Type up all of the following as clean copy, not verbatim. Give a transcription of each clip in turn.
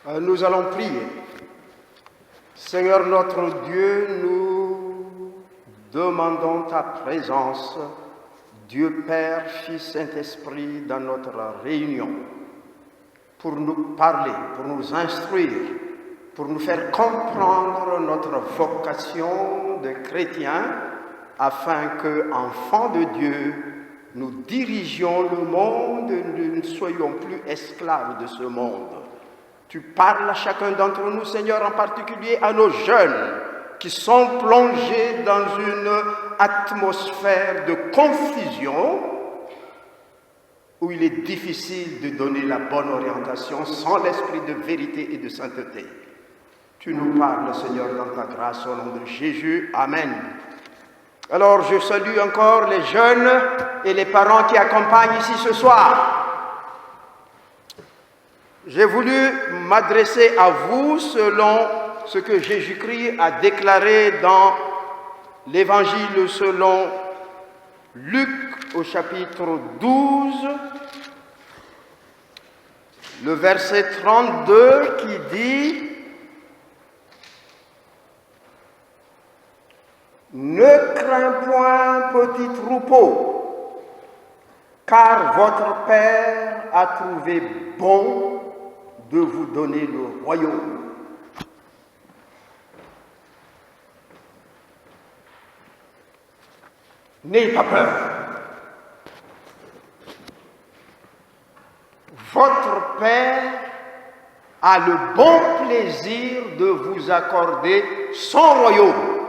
Nous allons prier. Seigneur notre Dieu, nous demandons ta présence, Dieu Père, Fils, Saint-Esprit, dans notre réunion, pour nous parler, pour nous instruire, pour nous faire comprendre notre vocation de chrétiens, afin que, enfants de Dieu, nous dirigions le monde, nous ne soyons plus esclaves de ce monde. Tu parles à chacun d'entre nous, Seigneur, en particulier à nos jeunes qui sont plongés dans une atmosphère de confusion où il est difficile de donner la bonne orientation sans l'esprit de vérité et de sainteté. Tu nous parles, Seigneur, dans ta grâce, au nom de Jésus. Amen. Alors, je salue encore les jeunes et les parents qui accompagnent ici ce soir. J'ai voulu m'adresser à vous selon ce que Jésus-Christ a déclaré dans l'Évangile selon Luc au chapitre 12, le verset 32 qui dit « Ne crains point, petit troupeau, car votre Père a trouvé bon de vous donner le royaume. » N'ayez pas peur. Votre Père a le bon plaisir de vous accorder son royaume.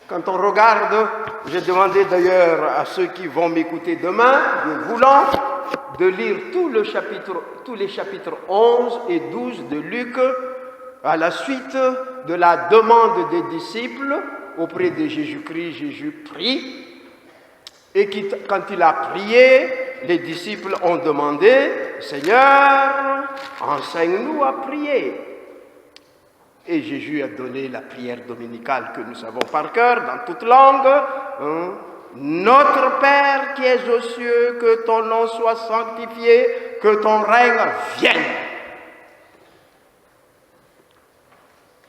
Quand on regarde, j'ai demandé d'ailleurs à ceux qui vont m'écouter demain, Dieu voulant, de lire tous les chapitres 11 et 12 de Luc à la suite de la demande des disciples auprès de Jésus-Christ. Jésus prie et quand il a prié, les disciples ont demandé « Seigneur, enseigne-nous à prier ». Et Jésus a donné la prière dominicale que nous savons par cœur dans toute langue. Notre Père qui es aux cieux, que ton nom soit sanctifié, que ton règne vienne.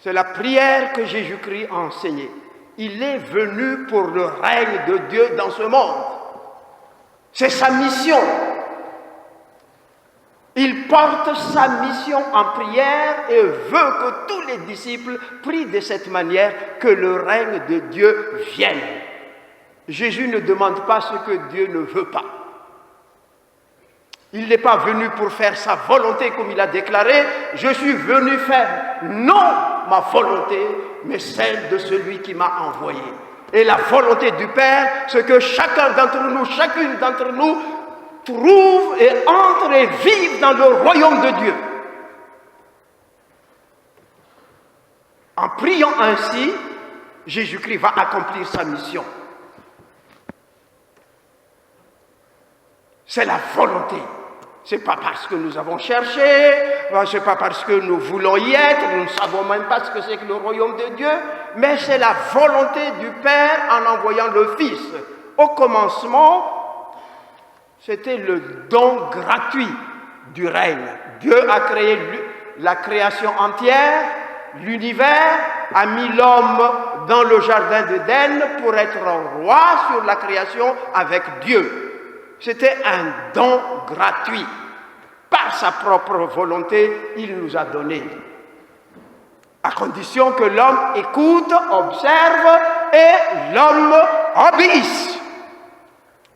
C'est la prière que Jésus-Christ a enseignée. Il est venu pour le règne de Dieu dans ce monde. C'est sa mission. Il porte sa mission en prière et veut que tous les disciples prient de cette manière, que le règne de Dieu vienne. Jésus ne demande pas ce que Dieu ne veut pas. Il n'est pas venu pour faire sa volonté comme il a déclaré. Je suis venu faire non ma volonté, mais celle de celui qui m'a envoyé. Et la volonté du Père, c'est que chacun d'entre nous, chacune d'entre nous, trouve et entre et vive dans le royaume de Dieu. En priant ainsi, Jésus-Christ va accomplir sa mission. C'est la volonté. Ce n'est pas parce que nous avons cherché, ce n'est pas parce que nous voulons y être, nous ne savons même pas ce que c'est que le royaume de Dieu, mais c'est la volonté du Père en envoyant le Fils. Au commencement, c'était le don gratuit du règne. Dieu a créé la création entière, l'univers, a mis l'homme dans le jardin d'Éden pour être roi sur la création avec Dieu. C'était un don gratuit. Par sa propre volonté, il nous a donné. À condition que l'homme écoute, observe et l'homme obéisse.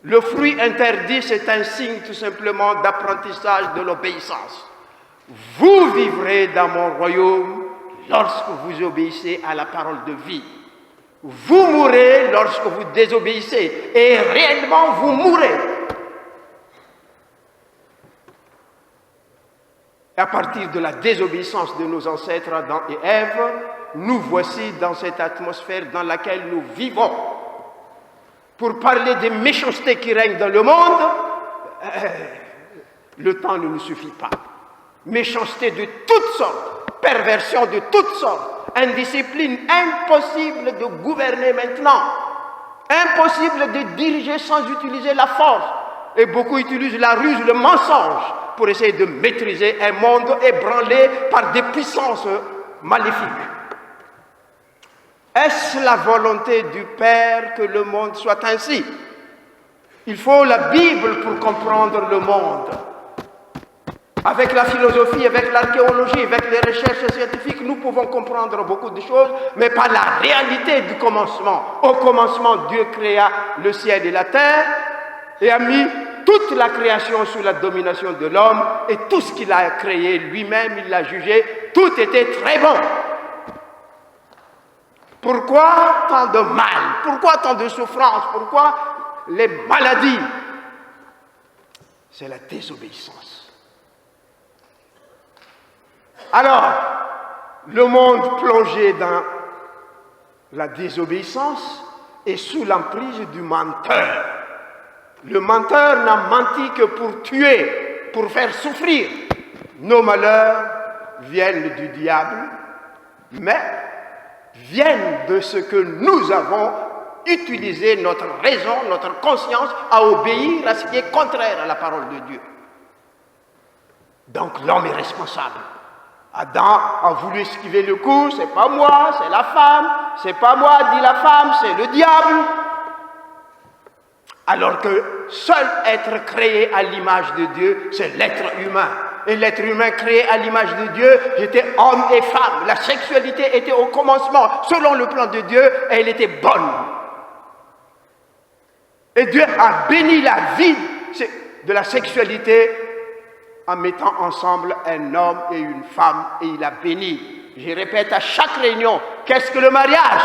Le fruit interdit, c'est un signe tout simplement d'apprentissage de l'obéissance. Vous vivrez dans mon royaume lorsque vous obéissez à la parole de vie. Vous mourrez lorsque vous désobéissez. Et réellement, vous mourrez. À partir de la désobéissance de nos ancêtres Adam et Ève, nous voici dans cette atmosphère dans laquelle nous vivons. Pour parler des méchancetés qui règnent dans le monde, le temps ne nous suffit pas. Méchanceté de toutes sortes, perversion de toutes sortes, indiscipline, impossible de gouverner maintenant, impossible de diriger sans utiliser la force. Et beaucoup utilisent la ruse, le mensonge pour essayer de maîtriser un monde ébranlé par des puissances maléfiques. Est-ce la volonté du Père que le monde soit ainsi? Il faut la Bible pour comprendre le monde. Avec la philosophie, avec l'archéologie, avec les recherches scientifiques, nous pouvons comprendre beaucoup de choses, mais pas la réalité du commencement. Au commencement, Dieu créa le ciel et la terre et a mis toute la création sous la domination de l'homme, et tout ce qu'il a créé lui-même, il l'a jugé, tout était très bon. Pourquoi tant de mal? Pourquoi tant de souffrance? Pourquoi les maladies? C'est la désobéissance. Alors, le monde plongé dans la désobéissance est sous l'emprise du menteur. Le menteur n'a menti que pour tuer, pour faire souffrir. Nos malheurs viennent du diable, mais viennent de ce que nous avons utilisé notre raison, notre conscience à obéir à ce qui est contraire à la parole de Dieu. Donc l'homme est responsable. Adam a voulu esquiver le coup, c'est pas moi, c'est la femme, c'est pas moi, dit la femme, c'est le diable. Alors que seul être créé à l'image de Dieu, c'est l'être humain. Et l'être humain créé à l'image de Dieu, j'étais homme et femme. La sexualité était au commencement, selon le plan de Dieu, et elle était bonne. Et Dieu a béni la vie de la sexualité en mettant ensemble un homme et une femme, et il a béni. Je répète à chaque réunion, qu'est-ce que le mariage?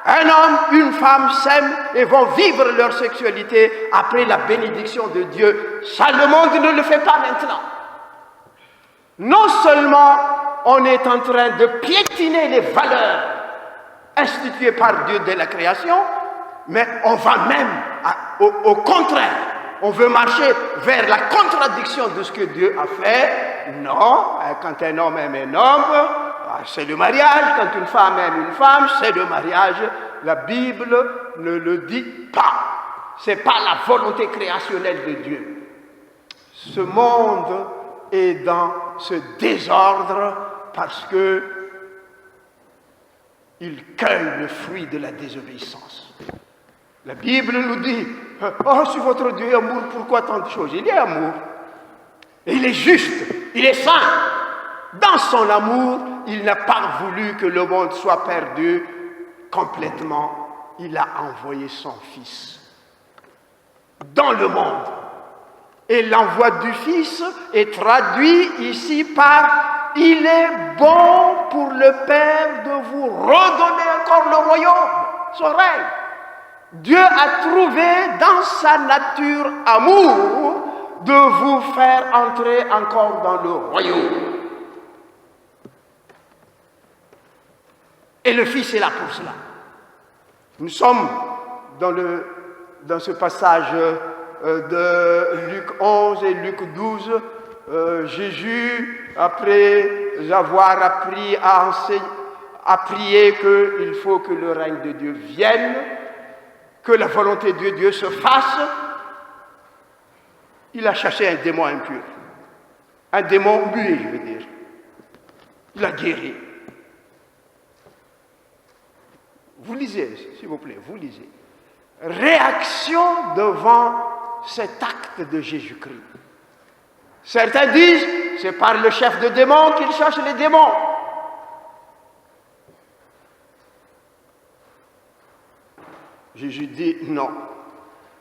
Un homme, une femme s'aiment et vont vivre leur sexualité après la bénédiction de Dieu. Ça, le monde ne le fait pas maintenant. Non seulement on est en train de piétiner les valeurs instituées par Dieu dès la création, mais on va même au contraire. On veut marcher vers la contradiction de ce que Dieu a fait. Non, quand un homme aime un homme, c'est le mariage. Quand une femme aime une femme, c'est le mariage. La Bible ne le dit pas. Ce n'est pas la volonté créationnelle de Dieu. Ce monde est dans ce désordre parce que il cueille le fruit de la désobéissance. La Bible nous dit, oh, si votre Dieu est amour, pourquoi tant de choses? Il est amour. Et il est juste, il est saint. Dans son amour, il n'a pas voulu que le monde soit perdu complètement. Il a envoyé son Fils dans le monde. Et l'envoi du Fils est traduit ici par « Il est bon pour le Père de vous redonner encore le royaume, son règne. » Dieu a trouvé dans sa nature amour de vous faire entrer encore dans le royaume. Et le Fils est là pour cela. Nous sommes dans ce passage de Luc 11 et Luc 12. Jésus, après avoir appris à prier qu'il faut que le règne de Dieu vienne, que la volonté de Dieu se fasse, il a chassé un démon impur. Un démon muet, je veux dire. Il a guéri. Vous lisez, s'il vous plaît, vous lisez. Réaction devant cet acte de Jésus-Christ. Certains disent, c'est par le chef de démons qu'il chasse les démons. Jésus dit non.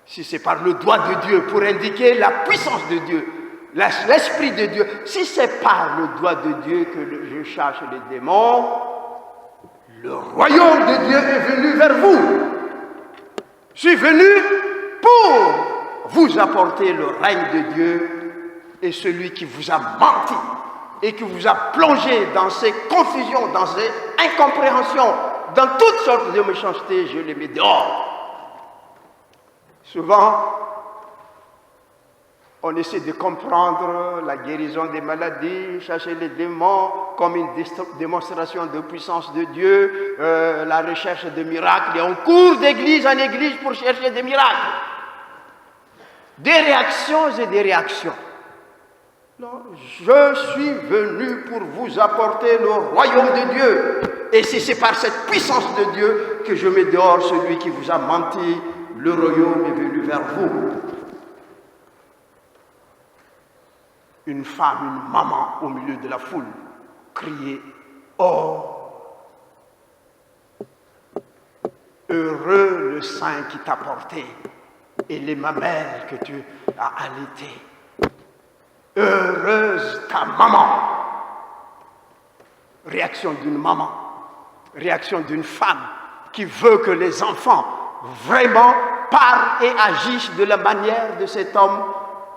Si c'est par le doigt de Dieu pour indiquer la puissance de Dieu, l'esprit de Dieu, si c'est par le doigt de Dieu que je chasse les démons, le royaume de Dieu est venu vers vous. Je suis venu pour vous apporter le règne de Dieu, et celui qui vous a menti et qui vous a plongé dans ces confusions, dans ces incompréhensions, dans toutes sortes de méchancetés, je les mets dehors. Souvent, on essaie de comprendre la guérison des maladies, chasser les démons comme une démonstration de puissance de Dieu, la recherche de miracles. Et on court d'église en église pour chercher des miracles. Des réactions et des réactions. Non, je suis venu pour vous apporter le royaume de Dieu. Et si c'est par cette puissance de Dieu que je mets dehors celui qui vous a menti, le royaume est venu vers vous. Une femme, une maman au milieu de la foule criait « Oh, heureux le sein qui t'a porté et les mamelles que tu as allaitées. Heureuse ta maman. » Réaction d'une maman, réaction d'une femme qui veut que les enfants vraiment parlent et agissent de la manière de cet homme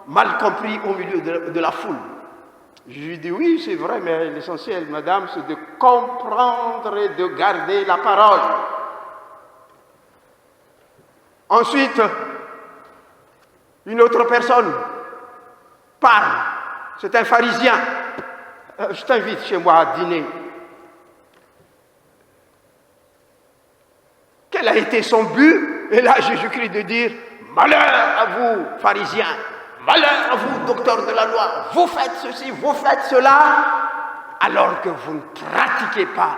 mal compris au milieu de la foule. Je lui dis oui, c'est vrai, mais l'essentiel, madame, c'est de comprendre et de garder la parole. Ensuite, une autre personne parle. C'est un pharisien. Je t'invite chez moi à dîner. Quel a été son but? Et là, Jésus-Christ de dire, malheur à vous, pharisiens, malheur à vous, docteurs de la loi, vous faites ceci, vous faites cela, alors que vous ne pratiquez pas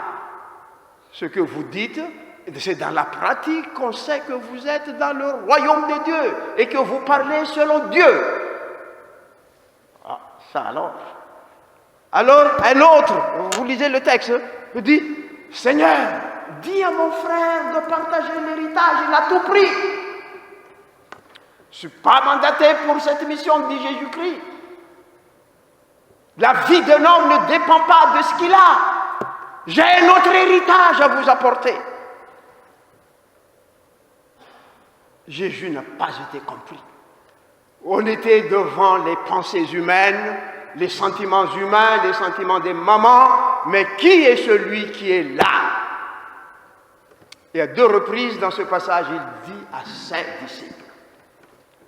ce que vous dites. C'est dans la pratique qu'on sait que vous êtes dans le royaume de Dieu et que vous parlez selon Dieu. Ah, ça alors. Alors, un autre, vous lisez le texte, me dit, Seigneur, dis à mon frère de partager l'héritage, il a tout pris. Je ne suis pas mandaté pour cette mission, dit Jésus-Christ. La vie d'un homme ne dépend pas de ce qu'il a. J'ai un autre héritage à vous apporter. Jésus n'a pas été compris. On était devant les pensées humaines, les sentiments humains, les sentiments des mamans, mais qui est celui qui est là? Et à 2 reprises dans ce passage, il dit à ses disciples.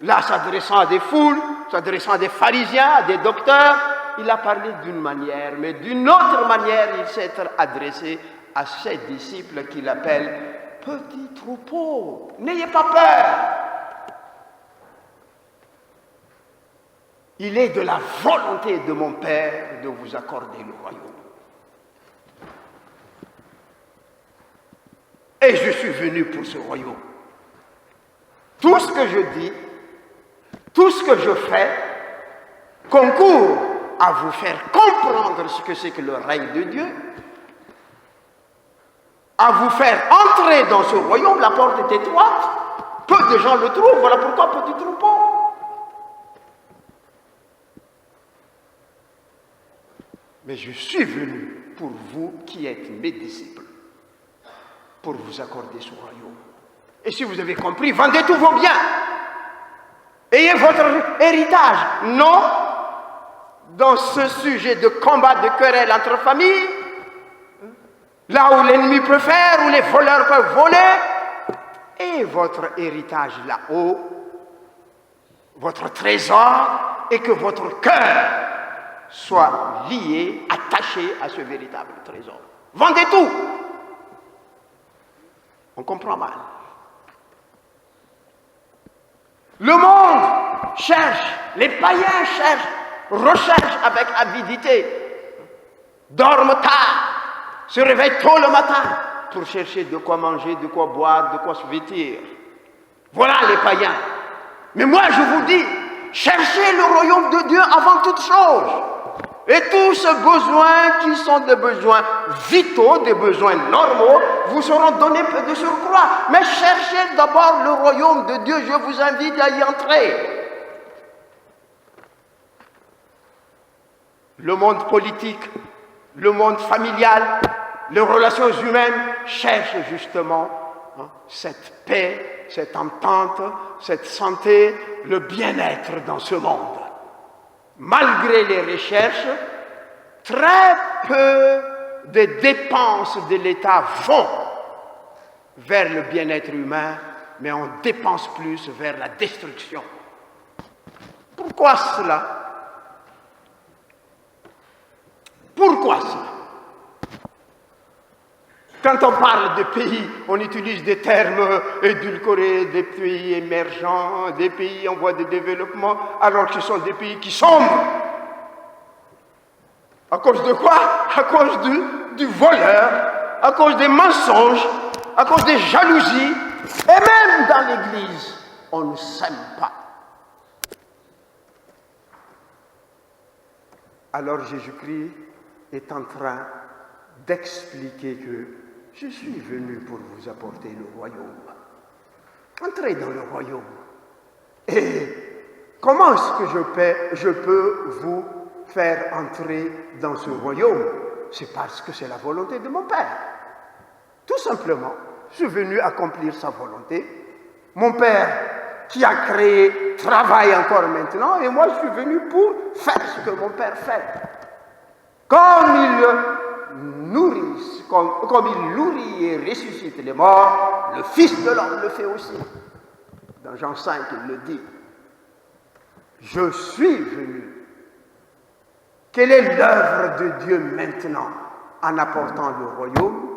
Là, s'adressant à des foules, s'adressant à des pharisiens, à des docteurs, il a parlé d'une manière, mais d'une autre manière, il s'est adressé à ses disciples qu'il appelle petit troupeau. N'ayez pas peur. Il est de la volonté de mon Père de vous accorder le royaume. Et je suis venu pour ce royaume. Tout ce que je dis, tout ce que je fais, concourt à vous faire comprendre ce que c'est que le règne de Dieu, à vous faire entrer dans ce royaume. La porte est étroite, peu de gens le trouvent, voilà pourquoi petit troupeau. Mais je suis venu pour vous qui êtes mes disciples, pour vous accorder ce royaume. Et si vous avez compris, vendez tous vos biens. Ayez votre héritage. Non, dans ce sujet de combat, de querelle entre familles, là où l'ennemi peut faire, où les voleurs peuvent voler, et votre héritage là-haut, votre trésor, et que votre cœur soit lié, attaché à ce véritable trésor. Vendez tout. On comprend mal. Le monde cherche, les païens cherchent, recherchent avec avidité, dorment tard, se réveillent tôt le matin pour chercher de quoi manger, de quoi boire, de quoi se vêtir. Voilà les païens. Mais moi je vous dis, cherchez le royaume de Dieu avant toute chose. Et tous ces besoins qui sont des besoins vitaux, des besoins normaux, vous seront donnés de surcroît. Mais cherchez d'abord le royaume de Dieu, je vous invite à y entrer. Le monde politique, le monde familial, les relations humaines cherchent justement cette paix, cette entente, cette santé, le bien-être dans ce monde. Malgré les recherches, très peu de dépenses de l'État vont vers le bien-être humain, mais on dépense plus vers la destruction. Pourquoi cela? Pourquoi cela? Quand on parle de pays, on utilise des termes édulcorés, des pays émergents, des pays en voie de développement, alors que ce sont des pays qui sombrent. À cause de quoi? À cause du voleur, à cause des mensonges, à cause des jalousies. Et même dans l'Église, on ne s'aime pas. Alors Jésus-Christ est en train d'expliquer que je suis venu pour vous apporter le royaume. Entrez dans le royaume. Et comment est-ce que je peux vous faire entrer dans ce royaume? C'est parce que c'est la volonté de mon Père. Tout simplement, je suis venu accomplir sa volonté. Mon Père qui a créé travaille encore maintenant et moi je suis venu pour faire ce que mon Père fait. Comme il nourrit et ressuscite les morts, le Fils de l'homme le fait aussi. Dans Jean 5, il le dit. Je suis venu. Quelle est l'œuvre de Dieu maintenant en apportant le royaume?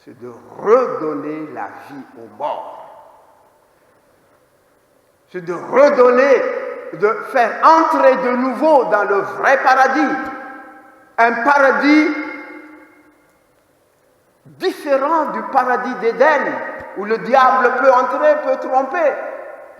C'est de redonner la vie aux morts. C'est de redonner, de faire entrer de nouveau dans le vrai paradis. Un paradis différent du paradis d'Éden, où le diable peut entrer, peut tromper.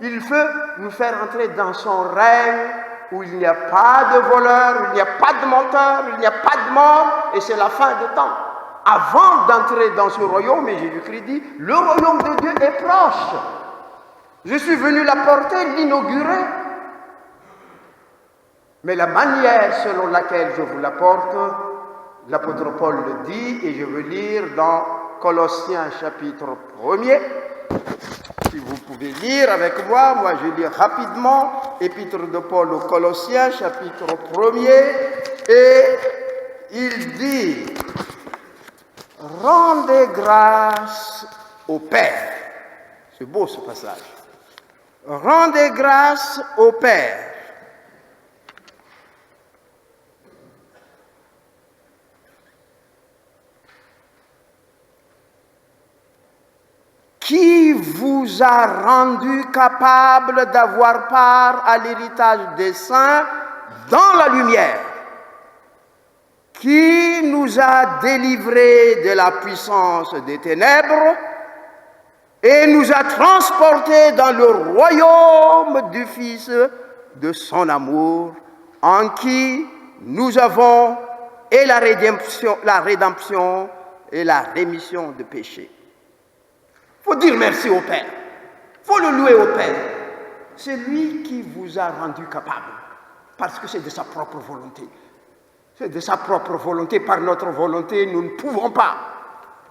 Il veut nous faire entrer dans son règne, où il n'y a pas de voleur, il n'y a pas de menteur, il n'y a pas de mort, et c'est la fin des temps. Avant d'entrer dans ce royaume, et Jésus-Christ dit, le royaume de Dieu est proche. Je suis venu l'apporter, l'inaugurer. Mais la manière selon laquelle je vous l'apporte, l'apôtre Paul le dit, et je veux lire dans Colossiens chapitre 1er. Si vous pouvez lire avec moi, moi je lis rapidement, épître de Paul aux Colossiens chapitre 1er, et il dit, rendez grâce au Père. C'est beau ce passage. Rendez grâce au Père. Qui vous a rendu capable d'avoir part à l'héritage des saints dans la lumière, qui nous a délivrés de la puissance des ténèbres et nous a transportés dans le royaume du Fils de son amour, en qui nous avons et la rédemption et la rémission de péchés. Il faut dire merci au Père. Il faut le louer au Père. C'est lui qui vous a rendu capable. Parce que c'est de sa propre volonté. C'est de sa propre volonté. Par notre volonté, nous ne pouvons pas.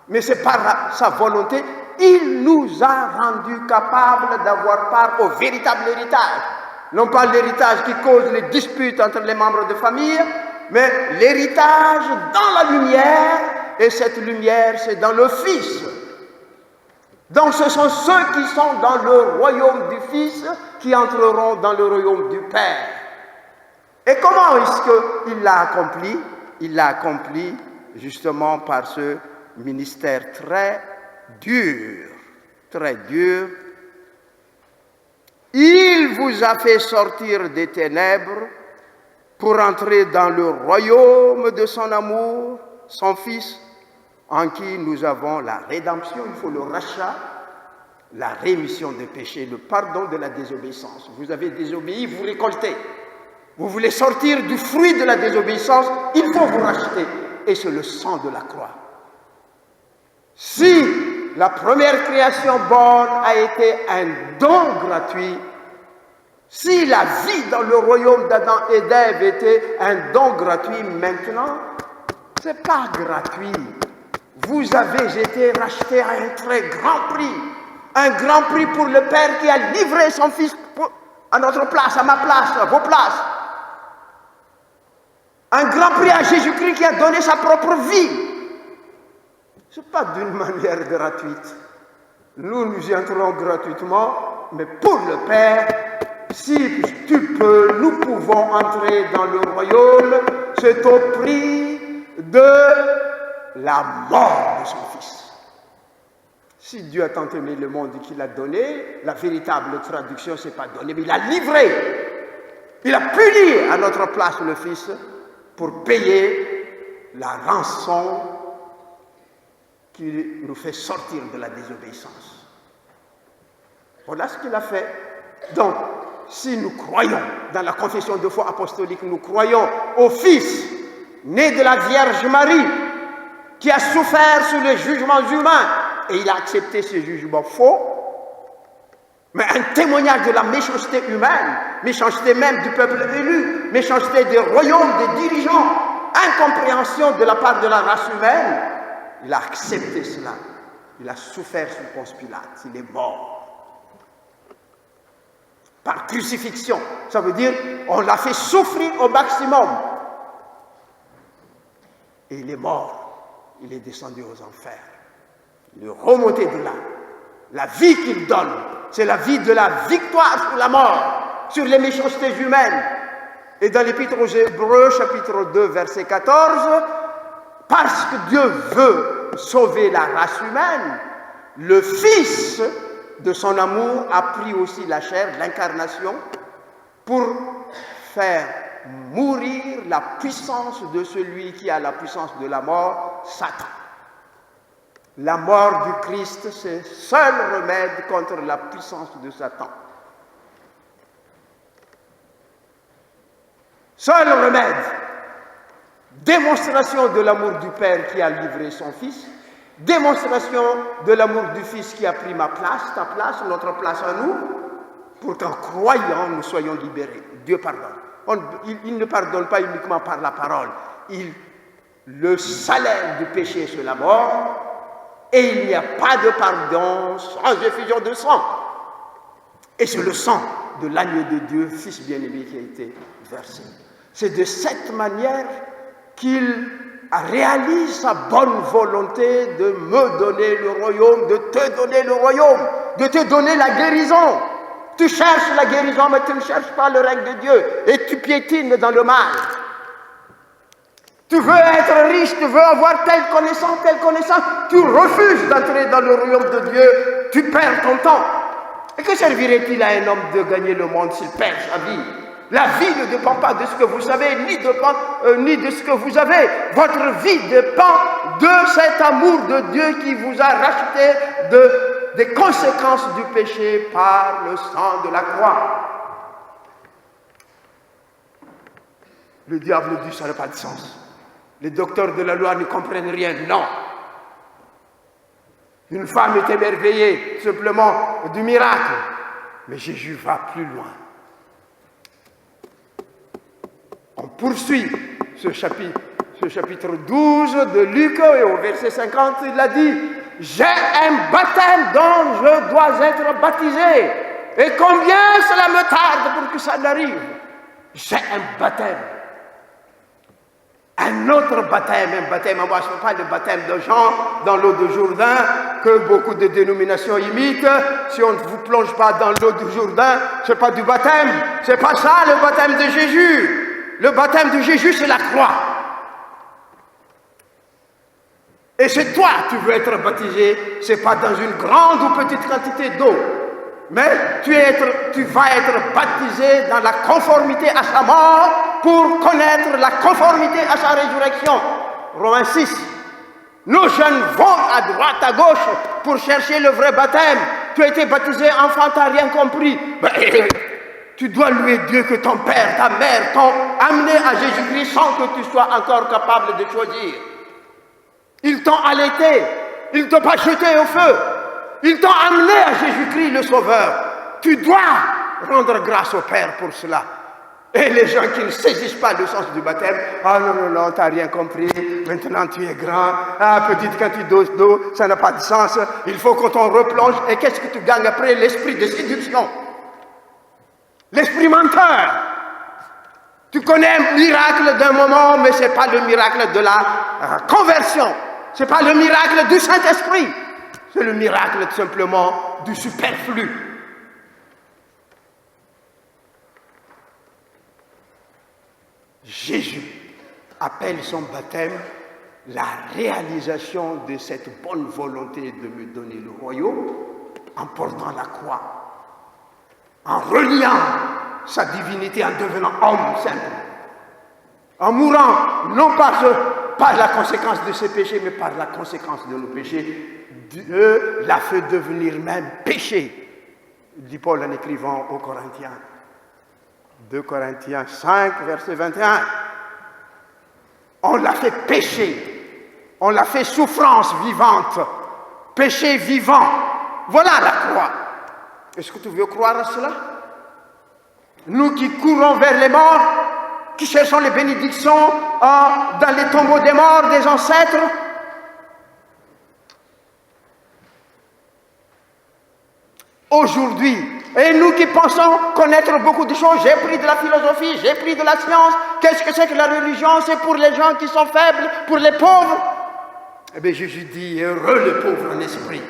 Mais c'est par sa volonté, il nous a rendus capables d'avoir part au véritable héritage. Non pas l'héritage qui cause les disputes entre les membres de famille, mais l'héritage dans la lumière. Et cette lumière, c'est dans le Fils. Donc ce sont ceux qui sont dans le royaume du Fils qui entreront dans le royaume du Père. Et comment est-ce qu'il l'a accompli? Il l'a accompli justement par ce ministère très dur, très dur. Il vous a fait sortir des ténèbres pour entrer dans le royaume de son amour, son Fils, en qui nous avons la rédemption, il faut le rachat, la rémission des péchés, le pardon de la désobéissance. Vous avez désobéi, vous récoltez. Vous voulez sortir du fruit de la désobéissance, il faut vous racheter. Et c'est le sang de la croix. Si la première création bonne a été un don gratuit, si la vie dans le royaume d'Adam et d'Ève était un don gratuit maintenant, ce n'est pas gratuit. Vous avez été rachetés à un très grand prix. Un grand prix pour le Père qui a livré son Fils à notre place, à ma place, à vos places. Un grand prix à Jésus-Christ qui a donné sa propre vie. Ce n'est pas d'une manière gratuite. Nous y entrons gratuitement, mais pour le Père, si tu peux, nous pouvons entrer dans le royaume, c'est au prix de la mort de son Fils. Si Dieu a tant aimé le monde qu'il a donné, la véritable traduction, c'est pas donné, mais il a livré. Il a puni à notre place le Fils pour payer la rançon qui nous fait sortir de la désobéissance. Voilà ce qu'il a fait. Donc, si nous croyons dans la confession de foi apostolique, nous croyons au Fils, né de la Vierge Marie, qui a souffert sous les jugements humains, et il a accepté ces jugements faux, mais un témoignage de la méchanceté humaine, méchanceté même du peuple élu, méchanceté des royaumes, des dirigeants, incompréhension de la part de la race humaine. Il a accepté cela. Il a souffert sous Ponce Pilate. Il est mort. Par crucifixion. Ça veut dire on l'a fait souffrir au maximum. Et il est mort. Il est descendu aux enfers. Il est remonté de là. La vie qu'il donne, c'est la vie de la victoire sur la mort, sur les méchancetés humaines. Et dans l'Épître aux Hébreux, chapitre 2, verset 14, parce que Dieu veut sauver la race humaine, le Fils de son amour a pris aussi la chair, l'incarnation, pour faire mourir la puissance de celui qui a la puissance de la mort, Satan. La mort du Christ, c'est le seul remède contre la puissance de Satan. Seul remède. Démonstration de l'amour du Père qui a livré son Fils. Démonstration de l'amour du Fils qui a pris ma place, ta place, notre place à nous, pour qu'en croyant, nous soyons libérés. Dieu pardonne. Il ne pardonne pas uniquement par la parole. Le salaire du péché, c'est la mort. Et il n'y a pas de pardon sans effusion de sang. Et c'est le sang de l'agneau de Dieu, Fils bien-aimé, qui a été versé. C'est de cette manière qu'il réalise sa bonne volonté de me donner le royaume, de te donner le royaume, de te donner la guérison. Tu cherches la guérison, mais tu ne cherches pas le règne de Dieu. Et tu piétines dans le mal. Tu veux être riche, tu veux avoir telle connaissance, tu refuses d'entrer dans le royaume de Dieu, tu perds ton temps. Et que servirait-il à un homme de gagner le monde s'il perd sa vie? La vie ne dépend pas de ce que vous savez, ni de ce que vous avez. Votre vie dépend de cet amour de Dieu qui vous a racheté des conséquences du péché par le sang de la croix. Le diable dit ça n'a pas de sens. Les docteurs de la loi ne comprennent rien. Non. Une femme est émerveillée simplement du miracle. Mais Jésus va plus loin. On poursuit ce chapitre 12 de Luc et au verset 50, il a dit « J'ai un baptême dont je dois être baptisé. Et combien cela me tarde pour que ça n'arrive. J'ai un baptême. » Un autre baptême, moi je ne parle pas de baptême de Jean dans l'eau de Jourdain que beaucoup de dénominations imitent. Si on ne vous plonge pas dans l'eau du Jourdain, ce n'est pas du baptême. Ce n'est pas ça le baptême de Jésus. Le baptême de Jésus, c'est la croix. Et c'est toi, tu veux être baptisé, ce n'est pas dans une grande ou petite quantité d'eau. Mais tu vas être baptisé dans la conformité à sa mort pour connaître la conformité à sa résurrection. Romains 6. Nos jeunes vont à droite, à gauche pour chercher le vrai baptême. Tu as été baptisé enfant, tu n'as rien compris. Tu dois louer Dieu que ton père, ta mère t'ont amené à Jésus-Christ sans que tu sois encore capable de choisir. Ils t'ont allaité, ils ne t'ont pas jeté au feu. Ils t'ont amené à Jésus-Christ le Sauveur. Tu dois rendre grâce au Père pour cela. Et les gens qui ne saisissent pas le sens du baptême, « Ah non, tu n'as rien compris, maintenant tu es grand, petite quantité d'eau, ça n'a pas de sens, il faut qu'on t'en replonge. » Et qu'est-ce que tu gagnes après? L'esprit de séduction. L'esprit menteur. Tu connais un miracle d'un moment, mais ce n'est pas le miracle de la conversion. Ce n'est pas le miracle du Saint-Esprit. C'est le miracle tout simplement du superflu. Jésus appelle son baptême la réalisation de cette bonne volonté de me donner le royaume en portant la croix, en reliant sa divinité en devenant homme simple. En mourant, non pas par la conséquence de ses péchés, mais par la conséquence de nos péchés, Dieu l'a fait devenir même péché, dit Paul en écrivant aux Corinthiens. 2 Corinthiens 5, verset 21. On l'a fait péché, on l'a fait souffrance vivante, péché vivant. Voilà la croix. Est-ce que tu veux croire à cela? Nous qui courons vers les morts, qui cherchons les bénédictions dans les tombeaux des morts, des ancêtres, aujourd'hui, et nous qui pensons connaître beaucoup de choses, j'ai pris de la philosophie, j'ai pris de la science, qu'est-ce que c'est que la religion? C'est pour les gens qui sont faibles, pour les pauvres. Eh bien, Jésus dit, heureux les pauvres en esprit.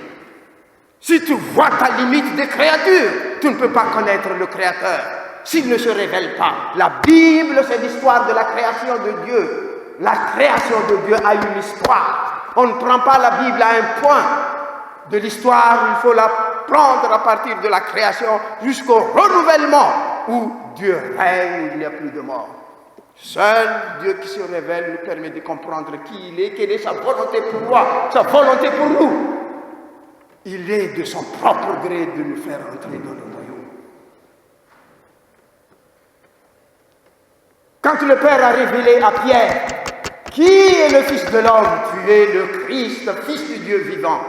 Si tu vois ta limite des créatures, tu ne peux pas connaître le Créateur s'il ne se révèle pas. La Bible, c'est l'histoire de la création de Dieu. La création de Dieu a une histoire. On ne prend pas la Bible à un point de l'histoire, il faut la prendre à partir de la création jusqu'au renouvellement où Dieu règne, où il n'y a plus de mort. Seul Dieu qui se révèle nous permet de comprendre qui il est, quelle est sa volonté pour moi, sa volonté pour nous. Il est de son propre gré de nous faire entrer dans le royaume. Quand le Père a révélé à Pierre, qui est le Fils de l'homme? Tu es le Christ, Fils du Dieu vivant.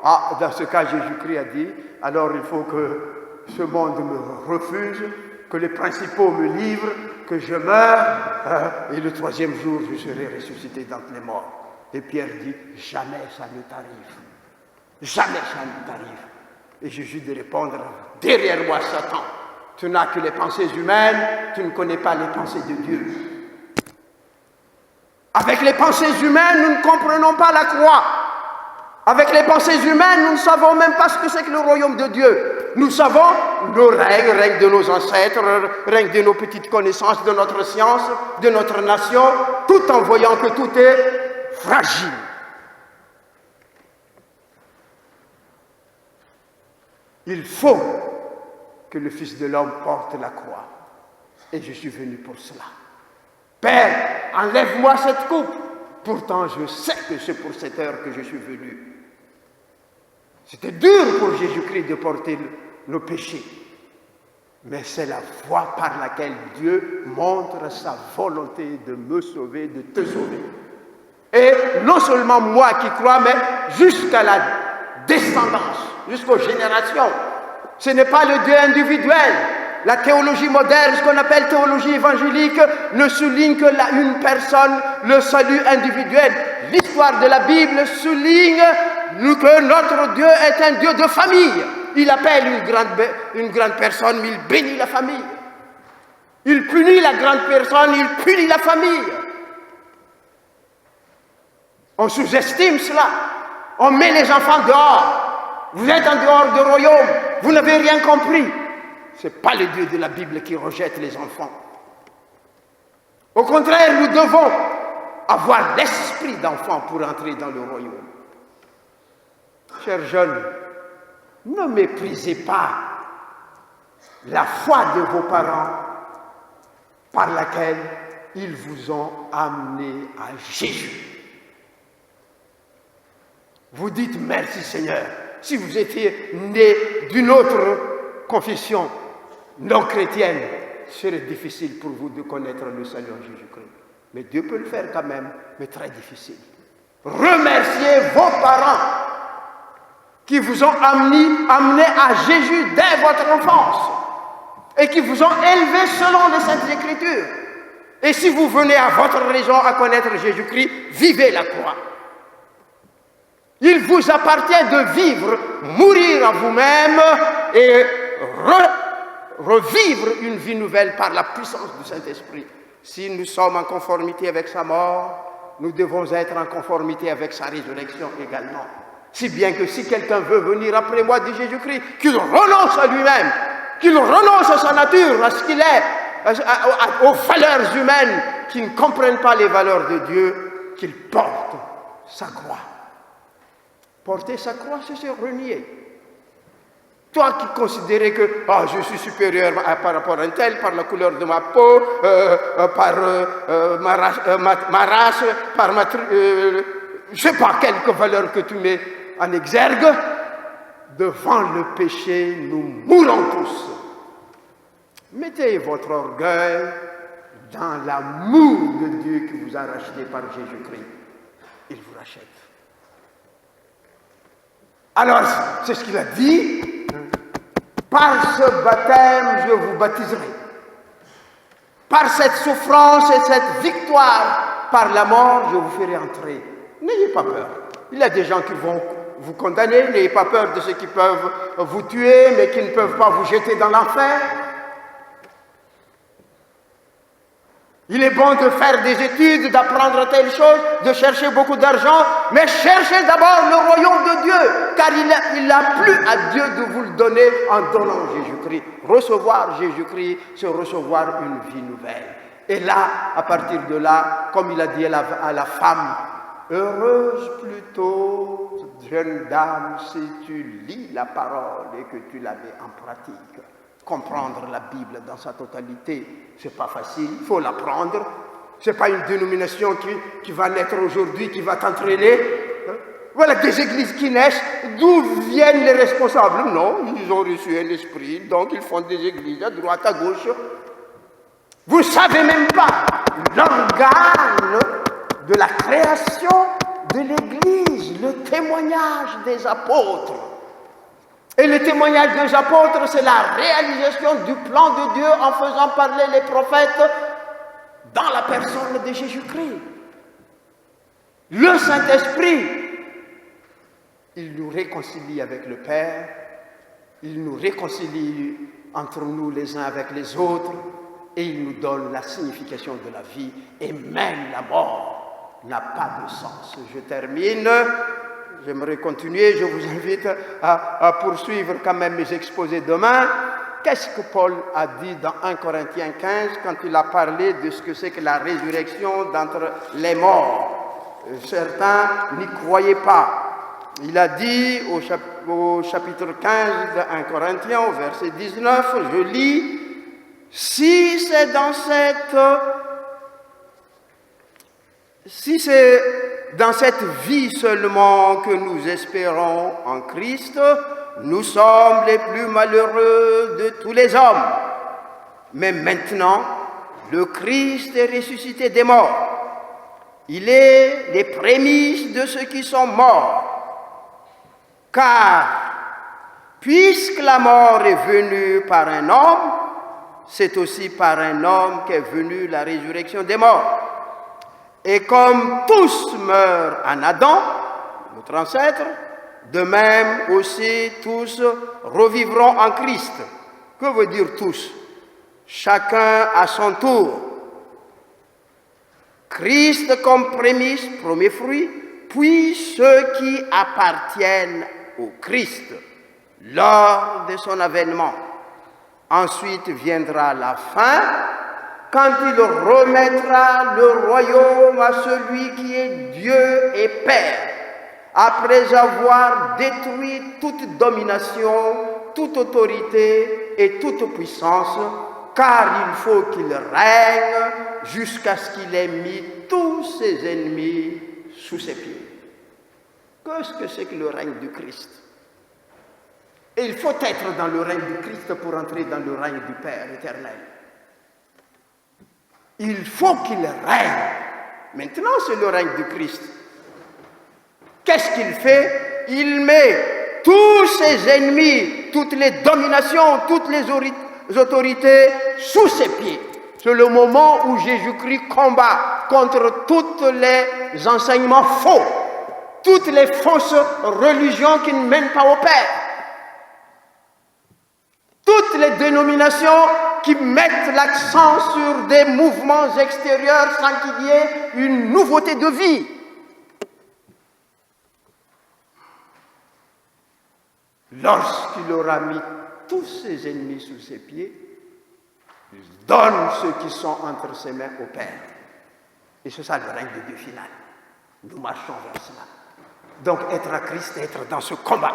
Ah, dans ce cas, Jésus-Christ a dit, alors il faut que ce monde me refuse, que les principaux me livrent, que je meure, et le troisième jour, je serai ressuscité d'entre les morts. Et Pierre dit, jamais ça ne t'arrive. Jamais ça ne t'arrive. Et Jésus de répondre, derrière moi, Satan, tu n'as que les pensées humaines, tu ne connais pas les pensées de Dieu. Avec les pensées humaines, nous ne comprenons pas la croix. Avec les pensées humaines, nous ne savons même pas ce que c'est que le royaume de Dieu. Nous savons nos règles de nos ancêtres, règles de nos petites connaissances, de notre science, de notre nation, tout en voyant que tout est fragile. Il faut que le Fils de l'homme porte la croix. Et je suis venu pour cela. Père, enlève-moi cette coupe. Pourtant, je sais que c'est pour cette heure que je suis venu. C'était dur pour Jésus-Christ de porter nos péchés. Mais c'est la voie par laquelle Dieu montre sa volonté de me sauver, de te sauver. Et non seulement moi qui crois, mais jusqu'à la descendance, jusqu'aux générations. Ce n'est pas le Dieu individuel. La théologie moderne, ce qu'on appelle théologie évangélique, ne souligne que une personne, le salut individuel. L'histoire de la Bible souligne que notre Dieu est un Dieu de famille. Il appelle une grande personne, mais il bénit la famille. Il punit la grande personne, il punit la famille. On sous-estime cela. On met les enfants dehors. Vous êtes en dehors du royaume. Vous n'avez rien compris. Ce n'est pas le Dieu de la Bible qui rejette les enfants. Au contraire, nous devons avoir l'esprit d'enfant pour entrer dans le royaume. Chers jeunes, ne méprisez pas la foi de vos parents par laquelle ils vous ont amené à Jésus. Vous dites merci Seigneur. Si vous étiez né d'une autre confession non chrétienne, ce serait difficile pour vous de connaître le salut en Jésus-Christ. Mais Dieu peut le faire quand même, mais très difficile. Remerciez vos parents qui vous ont amené à Jésus dès votre enfance et qui vous ont élevé selon les Saintes Écritures. Et si vous venez à votre raison à connaître Jésus-Christ, vivez la croix. Il vous appartient de vivre, mourir à vous-même et revivre une vie nouvelle par la puissance du Saint-Esprit. Si nous sommes en conformité avec sa mort, nous devons être en conformité avec sa résurrection également. Si bien que si quelqu'un veut venir après moi, dit Jésus-Christ, qu'il renonce à lui-même, qu'il renonce à sa nature, à ce qu'il est, aux valeurs humaines, qui ne comprennent pas les valeurs de Dieu, qu'il porte sa croix. Porter sa croix, c'est se renier. Toi qui considérais que je suis supérieur par rapport à un tel, par la couleur de ma peau, par ma race, par je ne sais pas quelque valeur que tu mets en exergue, devant le péché, nous mourons tous. Mettez votre orgueil dans l'amour de Dieu qui vous a racheté par Jésus-Christ. Il vous rachète. Alors, c'est ce qu'il a dit. Par ce baptême, je vous baptiserai. Par cette souffrance et cette victoire, par la mort, je vous ferai entrer. N'ayez pas peur. Il y a des gens qui vont vous condamner. N'ayez pas peur de ceux qui peuvent vous tuer, mais qui ne peuvent pas vous jeter dans l'enfer. Il est bon de faire des études, d'apprendre telle chose, de chercher beaucoup d'argent, mais cherchez d'abord le royaume de Dieu, car il a plu à Dieu de vous le donner en donnant Jésus-Christ. Recevoir Jésus-Christ, c'est recevoir une vie nouvelle. Et là, à partir de là, comme il a dit à la femme, heureuse plutôt, jeune dame, si tu lis la parole et que tu la mets en pratique. Comprendre la Bible dans sa totalité, c'est pas facile, il faut l'apprendre. C'est pas une dénomination qui va naître aujourd'hui, qui va t'entraîner. Voilà des églises qui naissent, d'où viennent les responsables? Non, ils ont reçu un esprit, donc ils font des églises à droite, à gauche. Vous ne savez même pas l'organe de la création de l'église, le témoignage des apôtres. Et le témoignage des apôtres, c'est la réalisation du plan de Dieu en faisant parler les prophètes dans la personne de Jésus-Christ. Le Saint-Esprit, il nous réconcilie avec le Père, il nous réconcilie entre nous les uns avec les autres, et il nous donne la signification de la vie, et même la mort n'a pas de sens. Je termine. J'aimerais continuer, je vous invite à poursuivre quand même mes exposés demain. Qu'est-ce que Paul a dit dans 1 Corinthiens 15 quand il a parlé de ce que c'est que la résurrection d'entre les morts? Certains n'y croyaient pas. Il a dit au chapitre 15 de 1 Corinthiens, au verset 19, je lis, « Si c'est dans cette vie seulement que nous espérons en Christ, nous sommes les plus malheureux de tous les hommes. Mais maintenant, le Christ est ressuscité des morts. Il est les prémices de ceux qui sont morts. Car, puisque la mort est venue par un homme, c'est aussi par un homme qu'est venue la résurrection des morts. Et comme tous meurent en Adam, notre ancêtre, de même aussi tous revivront en Christ. Que veut dire tous? Chacun à son tour. Christ comme prémisse, premier fruit, puis ceux qui appartiennent au Christ lors de son avènement. Ensuite viendra la fin, quand il remettra le royaume à celui qui est Dieu et Père, après avoir détruit toute domination, toute autorité et toute puissance, car il faut qu'il règne jusqu'à ce qu'il ait mis tous ses ennemis sous ses pieds. Qu'est-ce que c'est que le règne du Christ? Et il faut être dans le règne du Christ pour entrer dans le règne du Père éternel. Il faut qu'il règne. Maintenant, c'est le règne du Christ. Qu'est-ce qu'il fait? Il met tous ses ennemis, toutes les dominations, toutes les autorités sous ses pieds. C'est le moment où Jésus-Christ combat contre tous les enseignements faux, toutes les fausses religions qui ne mènent pas au Père, toutes les dénominations qui mettent l'accent sur des mouvements extérieurs sans qu'il y ait une nouveauté de vie. Lorsqu'il aura mis tous ses ennemis sous ses pieds, il donne ceux qui sont entre ses mains au Père. Et c'est ça le règne de Dieu final. Nous marchons vers cela. Donc être à Christ, être dans ce combat.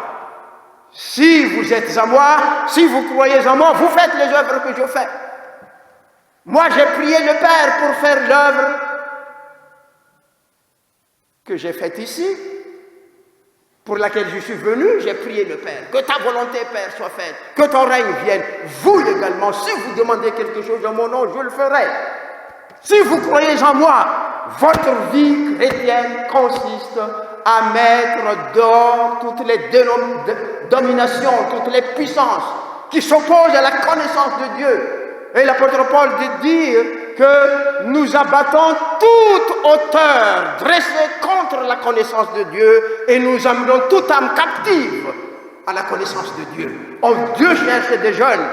Si vous êtes à moi, si vous croyez en moi, vous faites les œuvres que je fais. Moi, j'ai prié le Père pour faire l'œuvre que j'ai faite ici, pour laquelle je suis venu. J'ai prié le Père. Que ta volonté, Père, soit faite. Que ton règne vienne. Vous également, si vous demandez quelque chose en mon nom, je le ferai. Si vous croyez en moi, votre vie chrétienne consiste à mettre dehors toutes les dominations, toutes les puissances qui s'opposent à la connaissance de Dieu. Et l'apôtre Paul dit dire que nous abattons toute hauteur dressée contre la connaissance de Dieu et nous amenons toute âme captive à la connaissance de Dieu. Oh, Dieu cherche des jeunes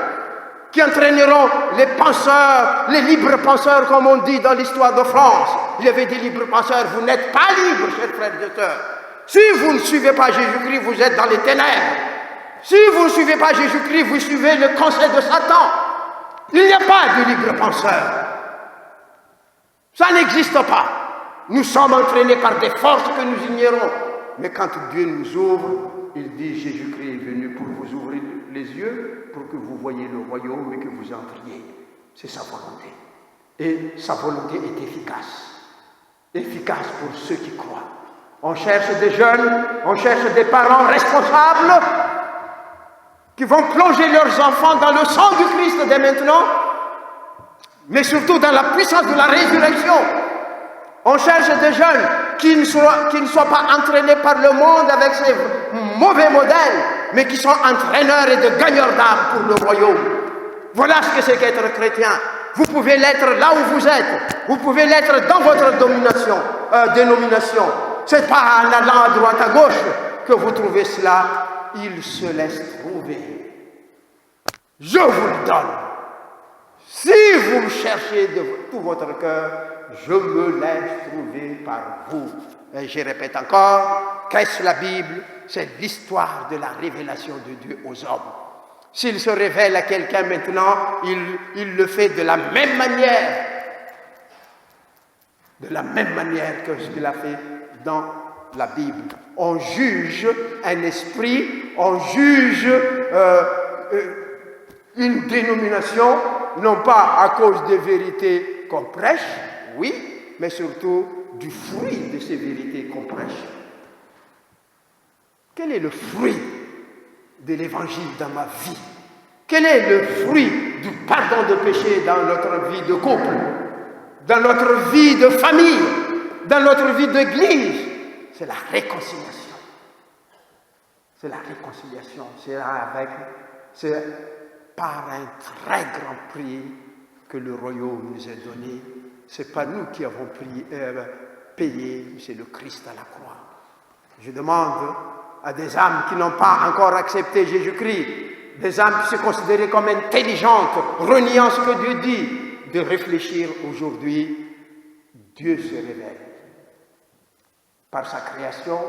qui entraîneront les penseurs, les libres penseurs, comme on dit dans l'histoire de France. Il y avait des libres penseurs. Vous n'êtes pas libres, chers frères et sœurs. Si vous ne suivez pas Jésus-Christ, vous êtes dans les ténèbres. Si vous ne suivez pas Jésus-Christ, vous suivez le conseil de Satan. Il n'y a pas de libre penseur. Ça n'existe pas. Nous sommes entraînés par des forces que nous ignorons. Mais quand Dieu nous ouvre, il dit Jésus-Christ est venu pour vous ouvrir les yeux, pour que vous voyiez le royaume et que vous entriez. C'est sa volonté. Et sa volonté est efficace. Efficace pour ceux qui croient. On cherche des jeunes, on cherche des parents responsables qui vont plonger leurs enfants dans le sang du Christ dès maintenant, mais surtout dans la puissance de la résurrection. On cherche des jeunes qui ne soient pas entraînés par le monde avec ses mauvais modèles, mais qui sont entraîneurs et de gagneurs d'âme pour le royaume. Voilà ce que c'est qu'être chrétien. Vous pouvez l'être là où vous êtes. Vous pouvez l'être dans votre dénomination. Ce n'est pas en allant à droite à gauche que vous trouvez cela. Il se laisse trouver. Je vous le donne. Si vous me cherchez de tout votre cœur, je me laisse trouver par vous. Et je répète encore, qu'est-ce la Bible? C'est l'histoire de la révélation de Dieu aux hommes. S'il se révèle à quelqu'un maintenant, il le fait de la même manière. De la même manière que ce qu'il a fait dans la Bible. On juge un esprit, on juge une dénomination, non pas à cause des vérités qu'on prêche, oui, mais surtout du fruit de ces vérités qu'on prêche. Quel est le fruit de l'évangile dans ma vie? Quel est le fruit du pardon de péché dans notre vie de couple, dans notre vie de famille, dans notre vie d'église? C'est la réconciliation. C'est la réconciliation. C'est par un très grand prix que le royaume nous est donné. Ce n'est pas nous qui avons payé, c'est le Christ à la croix. Je demande à des âmes qui n'ont pas encore accepté Jésus-Christ, des âmes qui se considéraient comme intelligentes, reniant ce que Dieu dit, de réfléchir aujourd'hui. Dieu se révèle. Par sa création,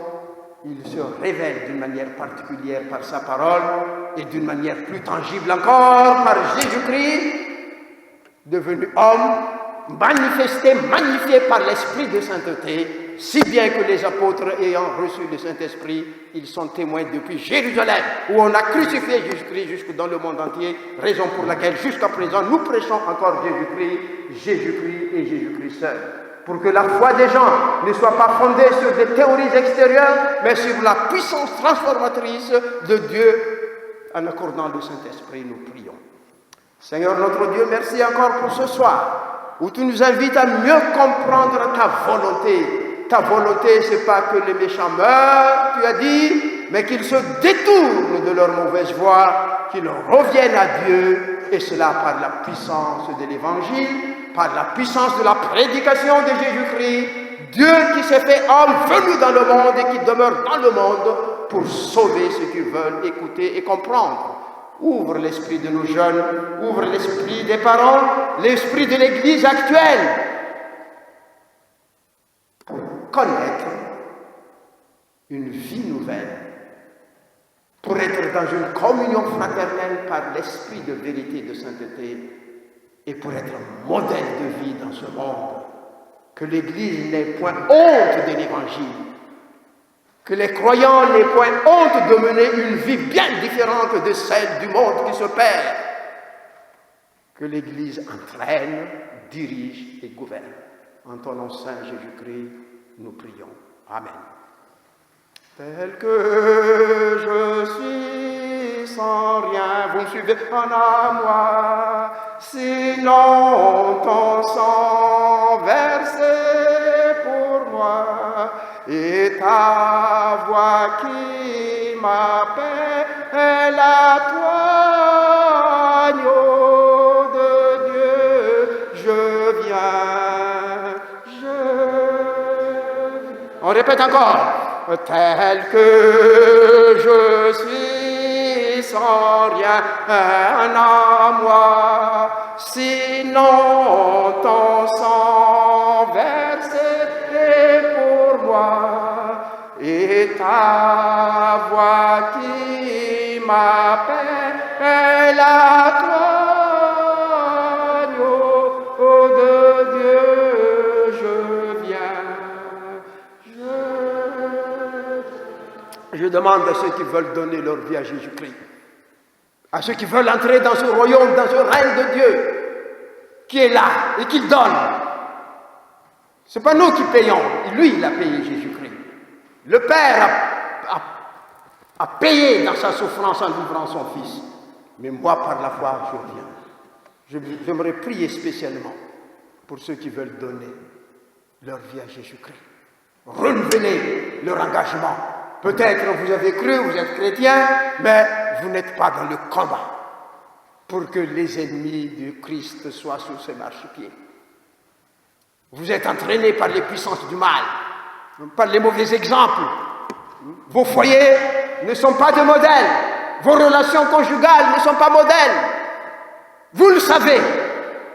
il se révèle d'une manière particulière par sa parole et d'une manière plus tangible encore par Jésus-Christ, devenu homme, magnifié par l'Esprit de sainteté, si bien que les apôtres ayant reçu le Saint-Esprit, ils sont témoins depuis Jérusalem, où on a crucifié Jésus-Christ jusque dans le monde entier, raison pour laquelle jusqu'à présent nous prêchons encore Jésus-Christ et Jésus-Christ seul. Pour que la foi des gens ne soit pas fondée sur des théories extérieures, mais sur la puissance transformatrice de Dieu. En accordant le Saint-Esprit, nous prions. Seigneur notre Dieu, merci encore pour ce soir, où tu nous invites à mieux comprendre ta volonté. Ta volonté, ce n'est pas que les méchants meurent, tu as dit, mais qu'ils se détournent de leur mauvaise voie, qu'ils reviennent à Dieu, et cela par la puissance de l'Évangile, par la puissance de la prédication de Jésus-Christ, Dieu qui s'est fait homme, venu dans le monde et qui demeure dans le monde pour sauver ceux qui veulent écouter et comprendre. Ouvre l'esprit de nos jeunes, ouvre l'esprit des parents, l'esprit de l'Église actuelle, pour connaître une vie nouvelle, pour être dans une communion fraternelle par l'esprit de vérité et de sainteté, et pour être modèle de vie dans ce monde. Que l'Église n'ait point honte de l'Évangile. Que les croyants n'aient point honte de mener une vie bien différente de celle du monde qui se perd. Que l'Église entraîne, dirige et gouverne. En ton nom Saint Jésus-Christ, nous prions. Amen. Tel que je suis sans rien, vous me suivez en à moi, sinon ton sang versé pour moi, et ta voix qui m'appelle à toi, agneau de Dieu, je viens. On répète encore. Tel que je suis sans rien à moi, sinon ton sang versé pour moi, et ta voix qui m'appelle à toi, agneau de Dieu, je viens. Je demande à ceux qui veulent donner leur vie à Jésus-Christ, à ceux qui veulent entrer dans ce royaume, dans ce règne de Dieu, qui est là et qui donne. Ce n'est pas nous qui payons, lui il a payé Jésus-Christ. Le Père a payé dans sa souffrance en livrant son Fils. Mais moi, par la foi, je viens. J'aimerais prier spécialement pour ceux qui veulent donner leur vie à Jésus-Christ. Renouveler leur engagement. Peut-être vous avez cru, vous êtes chrétien, mais vous n'êtes pas dans le combat pour que les ennemis du Christ soient sur ses marchepieds. Vous êtes entraînés par les puissances du mal, par les mauvais exemples. Vos foyers ne sont pas de modèles. Vos relations conjugales ne sont pas modèles. Vous le savez.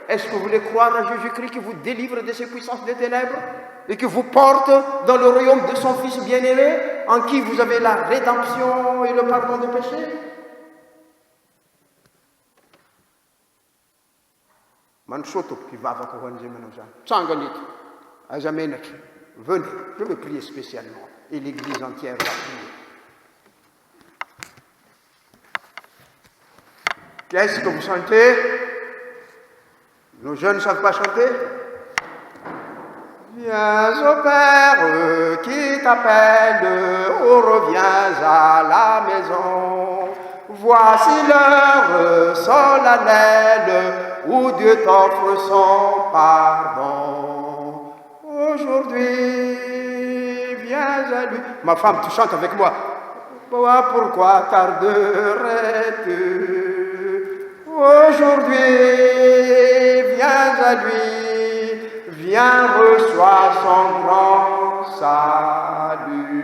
Est-ce que vous voulez croire à Jésus-Christ qui vous délivre de ces puissances des ténèbres et qui vous porte dans le royaume de son Fils bien-aimé, en qui vous avez la rédemption et le pardon des péchés? Venez, je vais prier spécialement et l'Église entière va prier. Qu'est-ce que vous chantez? Nos jeunes ne savent pas chanter? Viens au Père qui t'appelle, oh reviens à la maison. Voici l'heure solennelle où Dieu t'offre son pardon. Aujourd'hui, viens à lui. Ma femme, tu chantes avec moi. Pourquoi tarderais-tu? Aujourd'hui, viens à lui, viens, reçois son grand salut.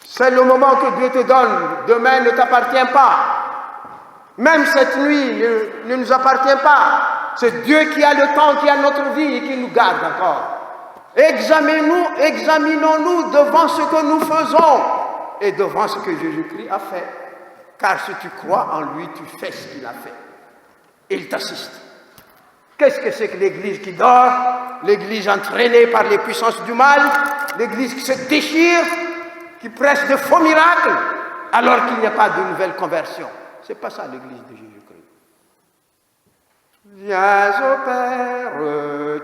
C'est le moment que Dieu te donne. Demain ne t'appartient pas. Même cette nuit ne nous appartient pas. C'est Dieu qui a le temps, qui a notre vie et qui nous garde encore. Examinons-nous devant ce que nous faisons et devant ce que Jésus-Christ a fait. Car si tu crois en lui, tu fais ce qu'il a fait. Et il t'assiste. Qu'est-ce que c'est que l'Église qui dort? L'Église entraînée par les puissances du mal, l'Église qui se déchire, qui presse de faux miracles, alors qu'il n'y a pas de nouvelle conversion. C'est pas ça l'Église de Jésus-Christ. Viens au Père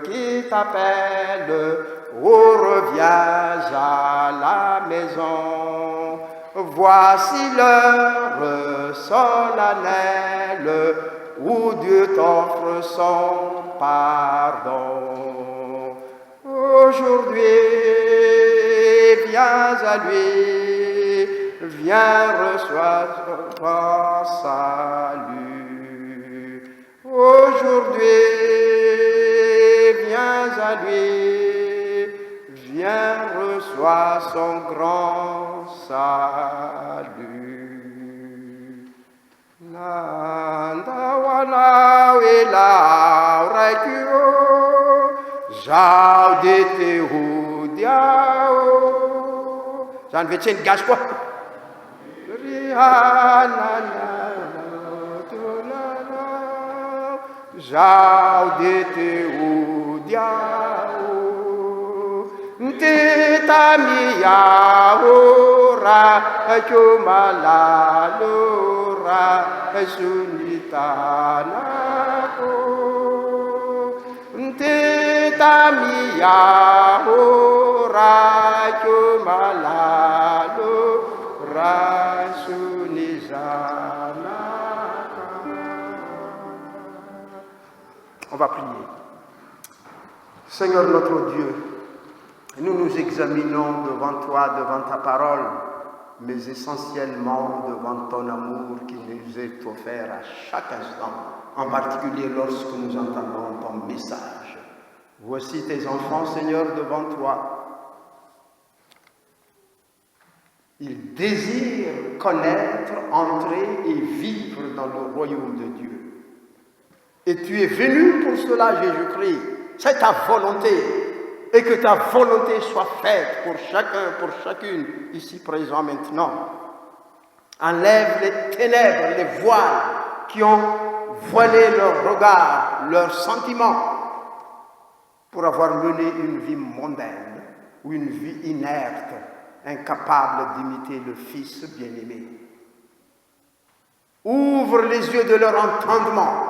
qui t'appelle, oh reviens à la maison. Voici l'heure solennelle où Dieu t'offre son pardon. Aujourd'hui, viens à lui, viens reçois ton salut. Aujourd'hui, viens à lui, viens reçois son grand salut. Nanda wana wela raikyo, jau dete hudiao. J'en vais tiens gâche quoi? Jaudete udiao, Tetamia ora, Chumalalora, Sunitanako, Tetamia ora, Chumalalora, Sunizanaka. On va prier. Seigneur notre Dieu, nous nous examinons devant toi, devant ta parole, mais essentiellement devant ton amour qui nous est offert à chaque instant, en particulier lorsque nous entendons ton message. Voici tes enfants, Seigneur, devant toi. Ils désirent connaître, entrer et vivre dans le royaume de Dieu. Et tu es venu pour cela, Jésus-Christ. C'est ta volonté. Et que ta volonté soit faite pour chacun, pour chacune, ici présent maintenant. Enlève les ténèbres, les voiles qui ont voilé leur regard, leurs sentiments, pour avoir mené une vie mondaine ou une vie inerte, incapable d'imiter le Fils bien-aimé. Ouvre les yeux de leur entendement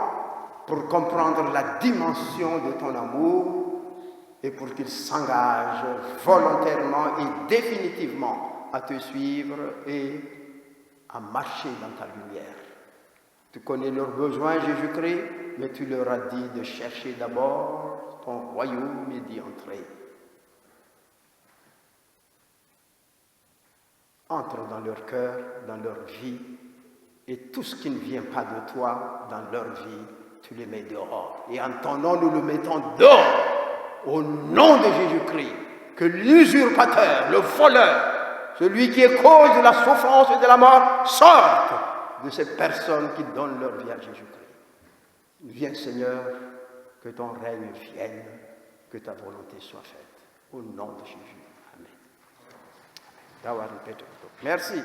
pour comprendre la dimension de ton amour et pour qu'ils s'engagent volontairement et définitivement à te suivre et à marcher dans ta lumière. Tu connais leurs besoins, Jésus-Christ, mais tu leur as dit de chercher d'abord ton royaume et d'y entrer. Entre dans leur cœur, dans leur vie, et tout ce qui ne vient pas de toi dans leur vie, tu les mets dehors. Et en ton nom, nous le mettons dehors. Au nom de Jésus-Christ, que l'usurpateur, le voleur, celui qui est cause de la souffrance et de la mort, sorte de ces personnes qui donnent leur vie à Jésus-Christ. Viens, Seigneur, que ton règne vienne, que ta volonté soit faite. Au nom de Jésus. Amen. Merci.